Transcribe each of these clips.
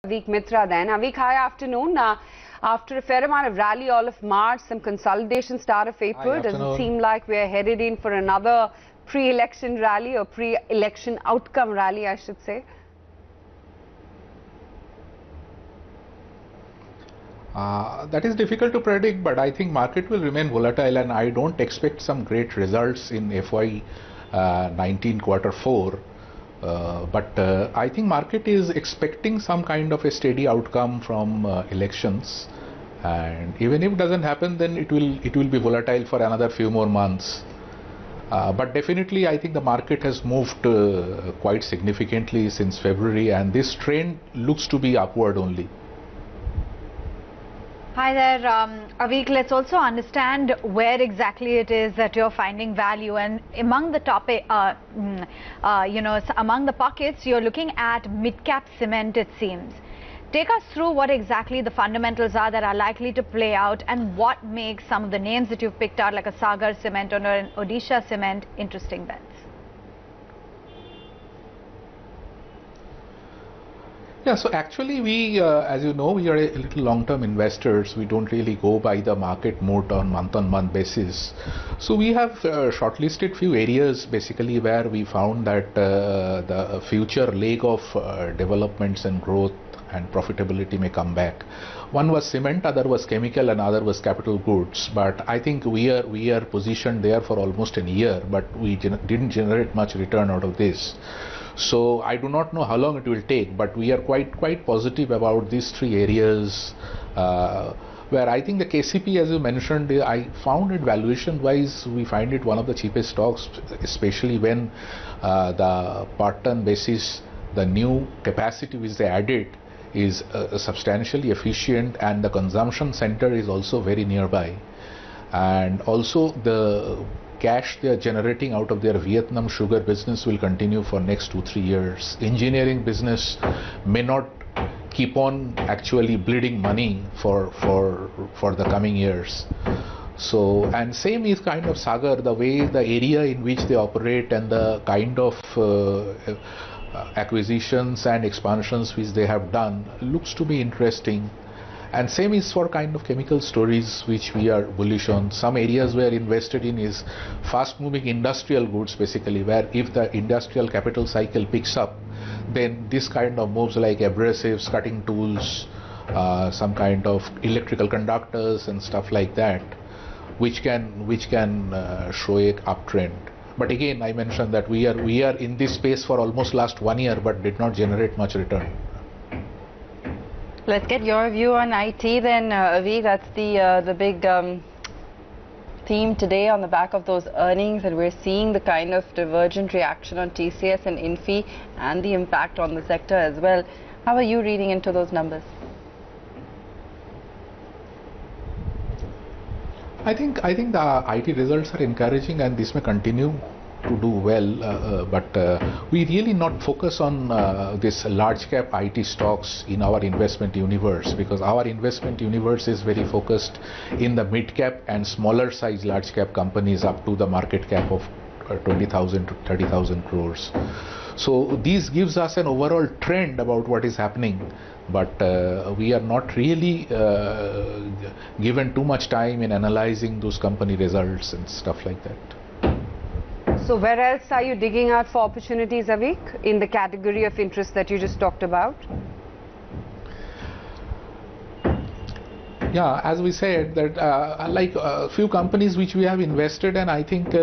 Aveek Mitra then. Aveek, hi afternoon. After a fair amount of rally all of March, some consolidation start of April, does it seem like we're headed in for another pre-election rally or pre-election outcome rally, I should say? That is difficult to predict, but I think market will remain volatile, and I don't expect some great results in FY 19 quarter 4. But I think market is expecting some kind of a steady outcome from elections, and even if it doesn't happen, then it will be volatile for another few more months. But definitely I think the market has moved quite significantly since February, and this trend looks to be upward only. Hi there, Aveek. Let's also understand where exactly it is that you're finding value, and among the topic, among the pockets, you're looking at mid-cap cement, it seems. Take us through what exactly the fundamentals are that are likely to play out, and what makes some of the names that you've picked out, like a Sagar Cement or an Odisha Cement, interesting bets. Yeah, so actually we, as you know, we are a little long-term investors. We don't really go by the market mood on month-on-month basis. So we have shortlisted few areas basically where we found that the future leg of developments and growth and profitability may come back. One was cement, other was chemical, and other was capital goods. But I think we are positioned there for almost a year, but we didn't generate much return out of this. So I do not know how long it will take, but we are quite positive about these three areas, where I think the KCP, as you mentioned, I found it valuation wise, we find it one of the cheapest stocks, especially when the per ton basis, the new capacity which they added is substantially efficient, and the consumption center is also very nearby, and also the cash they are generating out of their Vietnam sugar business will continue for next 2-3 years. Engineering business may not keep on actually bleeding money for the coming years. So, and same is kind of Sagar, the way the area in which they operate and the kind of acquisitions and expansions which they have done looks to be interesting. And same is for kind of chemical stories which we are bullish on. Some areas we are invested in is fast moving industrial goods basically, where if the industrial capital cycle picks up, then this kind of moves like abrasives, cutting tools, some kind of electrical conductors and stuff like that, which can show a uptrend. But again, I mentioned that we are in this space for almost last 1 year, but did not generate much return. Let's get your view on IT then, Aveek. That's the big theme today on the back of those earnings, and we're seeing the kind of divergent reaction on TCS and Infi and the impact on the sector as well. How are you reading into those numbers? I think the IT results are encouraging, and this may continue to do well, but we really not focus on this large cap IT stocks in our investment universe, because our investment universe is very focused in the mid cap and smaller size large cap companies up to the market cap of 20,000 to 30,000 crores. So this gives us an overall trend about what is happening, but we are not really given too much time in analyzing those company results and stuff like that. So where else are you digging out for opportunities, Aveek, in the category of interest that you just talked about? Yeah, as we said that like a few companies which we have invested, and I think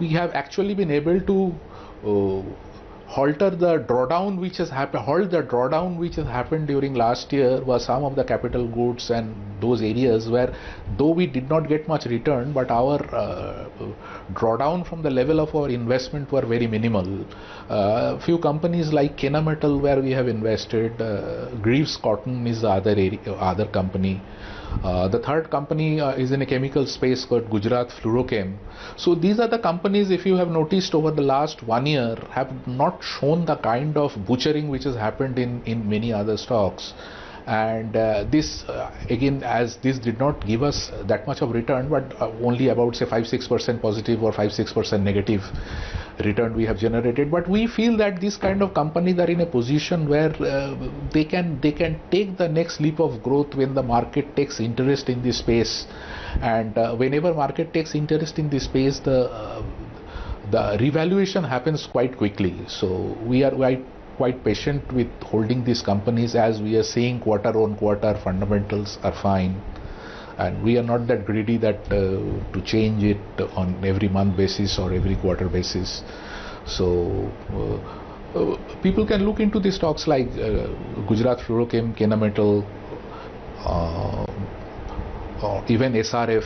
we have actually been able to halt the drawdown which has happened during last year was some of the capital goods and those areas where, though we did not get much return, but our drawdown from the level of our investment were very minimal. Few companies like Kena Metal where we have invested, Greaves Cotton is the other company. The third company is in a chemical space called Gujarat Fluorochem. So these are the companies, if you have noticed over the last 1 year, have not shown the kind of butchering which has happened in many other stocks. And this again, as this did not give us that much of return, but only about say 5-6% positive or 5-6% negative, return we have generated. But we feel that these kind of companies are in a position where they can take the next leap of growth when the market takes interest in this space. And whenever market takes interest in this space, the revaluation happens quite quickly. So we are quite patient with holding these companies, as we are seeing quarter on quarter fundamentals are fine. And we are not that greedy that to change it on every month basis or every quarter basis. So people can look into the stocks like Gujarat Fluorochem, Kenametal, or even SRF,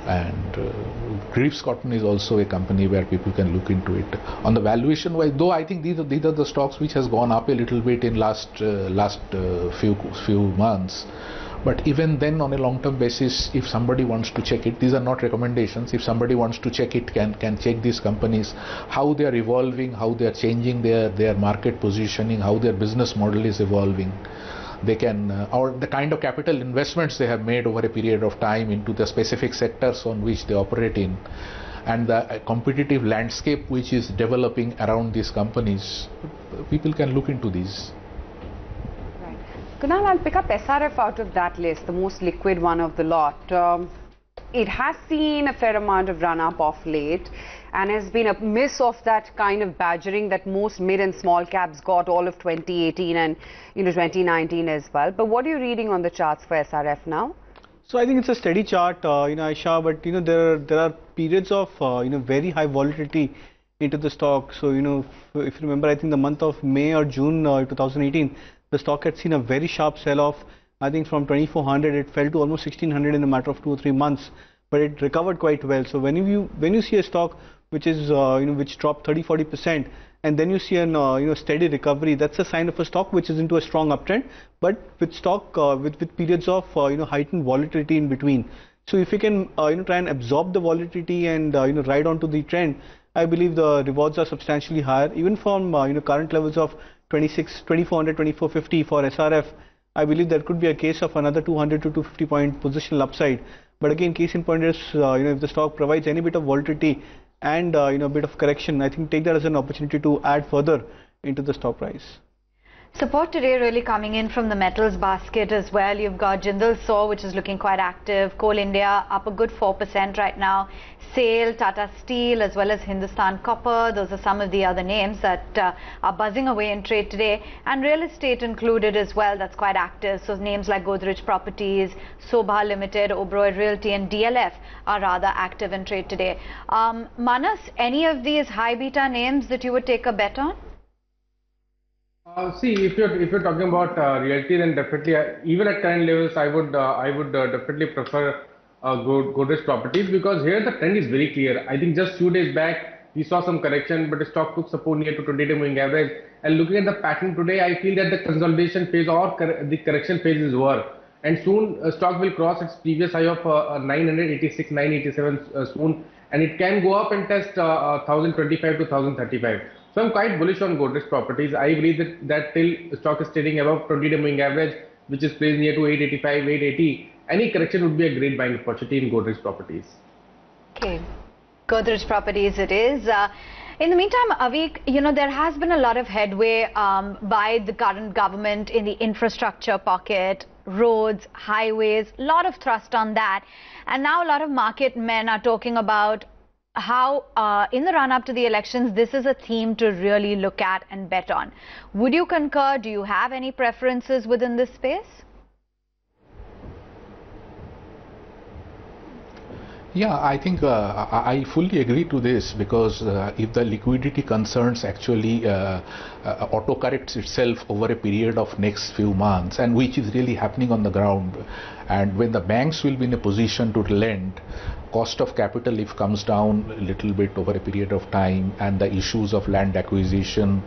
and Greaves Cotton is also a company where people can look into it. On the valuation wise, though, I think these are the stocks which has gone up a little bit in last few months. But even then, on a long-term basis, if somebody wants to check it, these are not recommendations. If somebody wants to check it, can check these companies, how they are evolving, how they are changing their market positioning, how their business model is evolving. They can, or the kind of capital investments they have made over a period of time into the specific sectors on which they operate in, and the competitive landscape which is developing around these companies. People can look into these. Kunal, I'll pick up SRF out of that list, the most liquid one of the lot. It has seen a fair amount of run-up of late and has been a miss of that kind of badgering that most mid and small caps got all of 2018 and 2019 as well. But what are you reading on the charts for SRF now? So I think it's a steady chart, Aisha, but there are periods of very high volatility into the stock. So if you remember, I think the month of May or June 2018. The stock had seen a very sharp sell-off. I think from 2400 it fell to almost 1600 in a matter of 2 or 3 months, but it recovered quite well. So when you see a stock which is which dropped 30-40%, and then you see an steady recovery, that's a sign of a stock which is into a strong uptrend, but with stock with periods of heightened volatility in between. So if you can try and absorb the volatility and ride onto the trend, I believe the rewards are substantially higher, even from current levels of 2400, 2450 for SRF. I believe that could be a case of another 200 to 250 point positional upside. But again, case in point is if the stock provides any bit of volatility and a bit of correction, I think take that as an opportunity to add further into the stock price. Support today really coming in from the metals basket as well. You've got Jindal SAW, which is looking quite active. Coal India up a good 4% right now. SAIL, Tata Steel, as well as Hindustan Copper. Those are some of the other names that are buzzing away in trade today. And real estate included as well. That's quite active. So names like Godrej Properties, Sobha Limited, Oberoi Realty and DLF are rather active in trade today. Manas, any of these high beta names that you would take a bet on? See, if you're talking about realty, then definitely even at current levels, I would definitely prefer Godrej Properties, because here the trend is very clear. I think just 2 days back we saw some correction, but the stock took support near to 20-day moving average. And looking at the pattern today, I feel that the consolidation phase or the correction phase is over, and soon stock will cross its previous high of 986, 987 soon, and it can go up and test 1025 to 1035. So I'm quite bullish on Godrej Properties. I believe that till stock is trading above 20-day moving average, which is placed near to 885, 880, any correction would be a great buying opportunity in Godrej Properties. Okay, Godrej Properties it is. In the meantime, Aveek, there has been a lot of headway by the current government in the infrastructure pocket, roads, highways, a lot of thrust on that. And now a lot of market men are talking about how in the run-up to the elections, this is a theme to really look at and bet on. Would you concur? Do you have any preferences within this space? Yeah, I think I fully agree to this, because if the liquidity concerns actually auto-corrects itself over a period of next few months, and which is really happening on the ground, and when the banks will be in a position to lend, cost of capital if comes down a little bit over a period of time, and the issues of land acquisition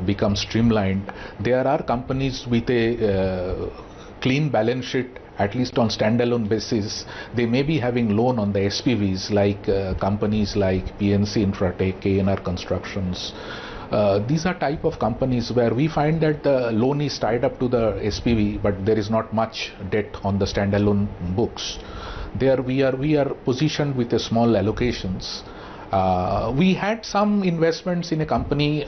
become streamlined, there are companies with a clean balance sheet, at least on standalone basis. They may be having loan on the SPVs, like companies like PNC Infratech, KNR Constructions. These are type of companies where we find that the loan is tied up to the SPV, but there is not much debt on the standalone books. There we are positioned with a small allocations, We had some investments in a company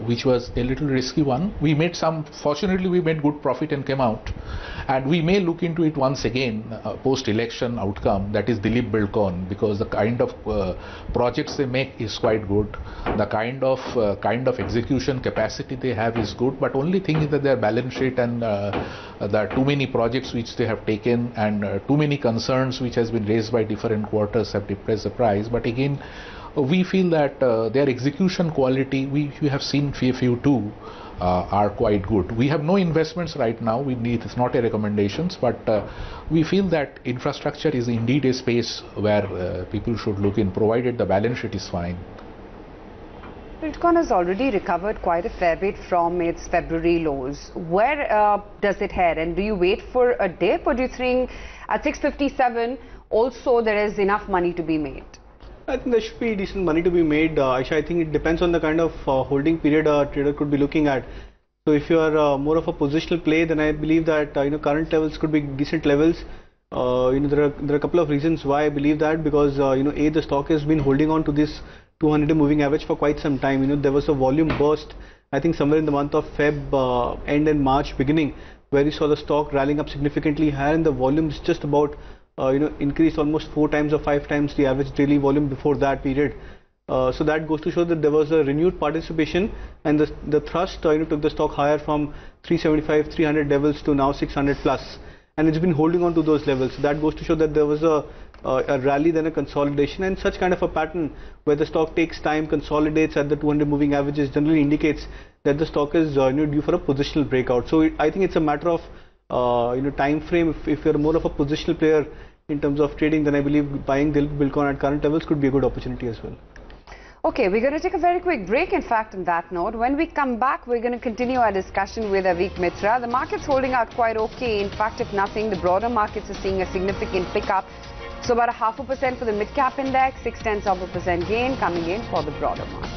which was a little risky one. We made some, fortunately we made good profit and came out. And we may look into it once again post-election outcome, that is Dilip Buildcon, because the kind of projects they make is quite good. The kind of execution capacity they have is good, but only thing is that their balance sheet and there are too many projects which they have taken and too many concerns which has been raised by different quarters have depressed the price. But again, we feel that their execution quality, we have seen few too, are quite good. We have no investments right now. It's not a recommendations, but we feel that infrastructure is indeed a space where people should look in, provided the balance sheet is fine. Buildcon has already recovered quite a fair bit from its February lows. Where does it head, and do you wait for a dip, or do you think at 657 also there is enough money to be made? I think there should be decent money to be made, Aisha. I think it depends on the kind of holding period a trader could be looking at. So if you are more of a positional play, then I believe that current levels could be decent levels. There are a couple of reasons why I believe that, because A, the stock has been holding on to this 200 moving average for quite some time. There was a volume burst, I think somewhere in the month of Feb end and March beginning, where you saw the stock rallying up significantly higher, and the volume is just about increased almost 4 times or 5 times the average daily volume before that period. So that goes to show that there was a renewed participation, and the thrust took the stock higher from 375, 300 levels to now 600 plus, and it's been holding on to those levels. So that goes to show that there was a rally, then a consolidation, and such kind of a pattern where the stock takes time, consolidates at the 200 moving averages, generally indicates that the stock is due for a positional breakout. So I think it's a matter of time frame. If you're more of a positional player in terms of trading, then I believe buying Buildcon at current levels could be a good opportunity as well. Okay, we're going to take a very quick break. In fact, on that note, when we come back, we're going to continue our discussion with Aveek Mitra. The market's holding out quite okay. In fact, if nothing, the broader markets are seeing a significant pickup. So about 0.5% for the mid-cap index, 0.6% gain coming in for the broader market.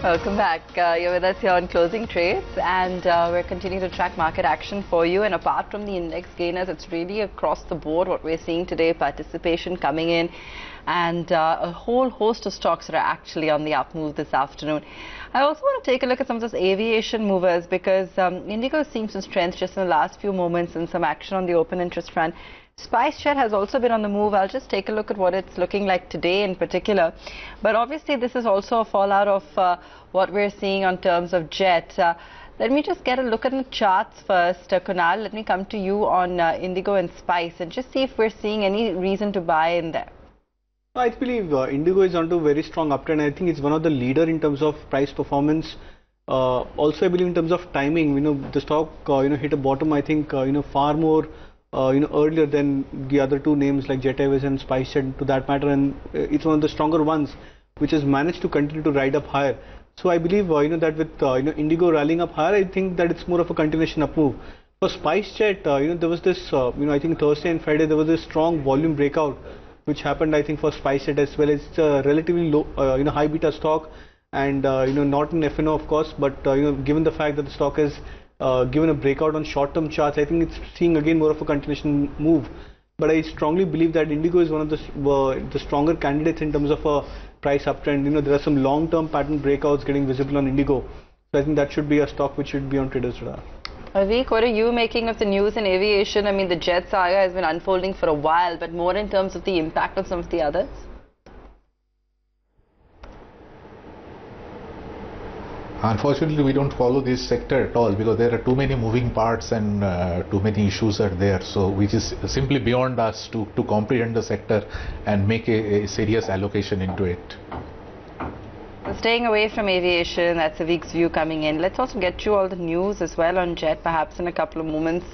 Welcome back. You're with us here on Closing Trades, and we're continuing to track market action for you. And apart from the index gainers, it's really across the board what we're seeing today. Participation coming in, and a whole host of stocks that are actually on the up move this afternoon. I also want to take a look at some of those aviation movers, because Indigo is seeing some strength just in the last few moments and some action on the open interest front. SpiceJet has also been on the move. I'll just take a look at what it's looking like today in particular. But obviously this is also a fallout of what we're seeing on terms of jet. Let me just get a look at the charts first. Kunal, let me come to you on Indigo and Spice and just see if we're seeing any reason to buy in there. I believe Indigo is onto a very strong uptrend. I think it's one of the leader in terms of price performance. Also, I believe in terms of timing, the stock hit a bottom, I think far more earlier than the other two names like Jet Airways and SpiceJet to that matter, and it's one of the stronger ones which has managed to continue to ride up higher. So I believe that with Indigo rallying up higher, I think that it's more of a continuation up move. For SpiceJet, there was this I think Thursday and Friday there was this strong volume breakout which happened, I think, for SpiceJet as well. It's a relatively low high beta stock, and not in FNO of course, but given the fact that the stock is given a breakout on short-term charts, I think it's seeing again more of a continuation move. But I strongly believe that Indigo is one of the stronger candidates in terms of a price uptrend. There are some long-term pattern breakouts getting visible on Indigo, so I think that should be a stock which should be on traders' radar. Aveek, what are you making of the news in aviation? I mean, the jet saga has been unfolding for a while, but more in terms of the impact on some of the others? Unfortunately, we don't follow this sector at all because there are too many moving parts and too many issues are there. So which is simply beyond us to comprehend the sector and make a serious allocation into it. So staying away from aviation, that's Aveek's view coming in. Let's also get you all the news as well on jet, perhaps in a couple of moments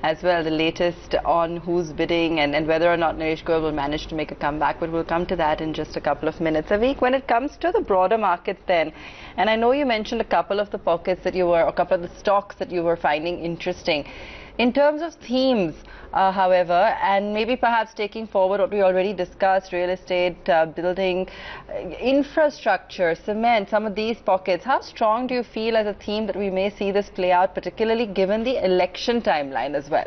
as well, the latest on who's bidding and whether or not Naresh Goyal will manage to make a comeback, but we'll come to that in just a couple of minutes. Aveek, when it comes to the broader markets then, and I know you mentioned a couple of the pockets that you were, a couple of the stocks that you were finding interesting. In terms of themes, however, and maybe perhaps taking forward what we already discussed, real estate, building, infrastructure, cement, some of these pockets, how strong do you feel as a theme that we may see this play out, particularly given the election timeline as well?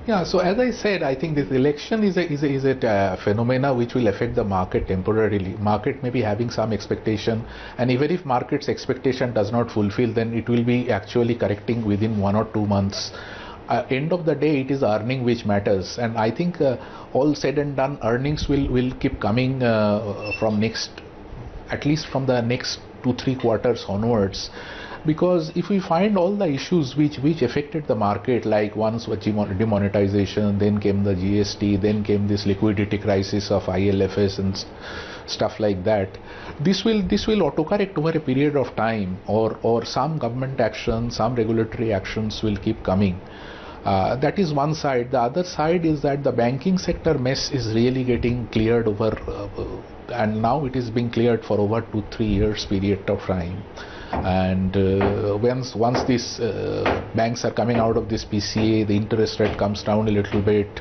Yeah, so as I said, I think this election is a phenomena which will affect the market temporarily. Market may be having some expectation, and even if market's expectation does not fulfill, then it will be actually correcting within 1 or 2 months. End of the day, it is earning which matters, and I think all said and done, earnings will keep coming from at least from the next 2-3 quarters onwards. Because if we find all the issues which affected the market, like once was demonetization, then came the GST, then came this liquidity crisis of ILFS and stuff like that, this will autocorrect over a period of time, or some government action, some regulatory actions will keep coming. That is one side. The other side is that the banking sector mess is really getting cleared over, and now it is being cleared for over 2-3 years period of time. And once these banks are coming out of this PCA, the interest rate comes down a little bit,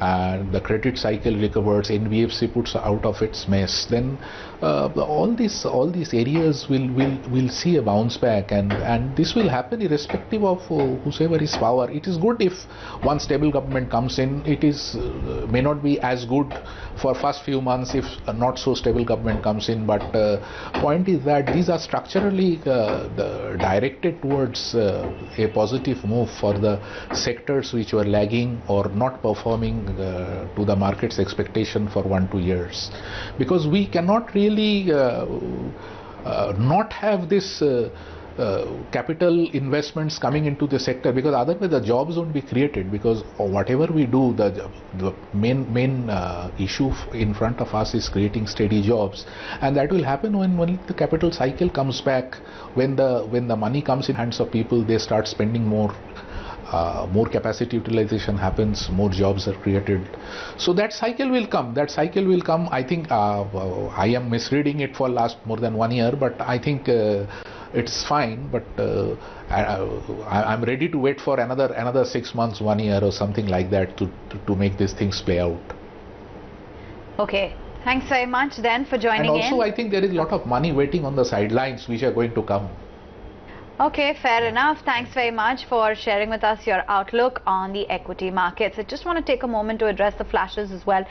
and the credit cycle recovers, NBFC puts out of its mess, then all these areas will see a bounce back, and this will happen irrespective of whosoever is power. It is good if one stable government comes in. It is may not be as good for first few months if a not so stable government comes in, but point is that these are structurally directed towards a positive move for the sectors which were lagging or not performing to the market's expectation for 1-2 years, because we cannot really not have this capital investments coming into the sector, because otherwise the jobs won't be created. Because whatever we do, the main issue in front of us is creating steady jobs, and that will happen when the capital cycle comes back, when the money comes in hands of people, they start spending more. More capacity utilization happens, more jobs are created. So that cycle will come. I think I am misreading it for last more than 1 year, but I think it's fine. But I'm ready to wait for another 6 months, 1 year, or something like that to make these things play out. Okay. Thanks very much then for joining in. And also I think there is a lot of money waiting on the sidelines which are going to come. Okay, fair enough. Thanks very much for sharing with us your outlook on the equity markets. I just want to take a moment to address the flashes as well.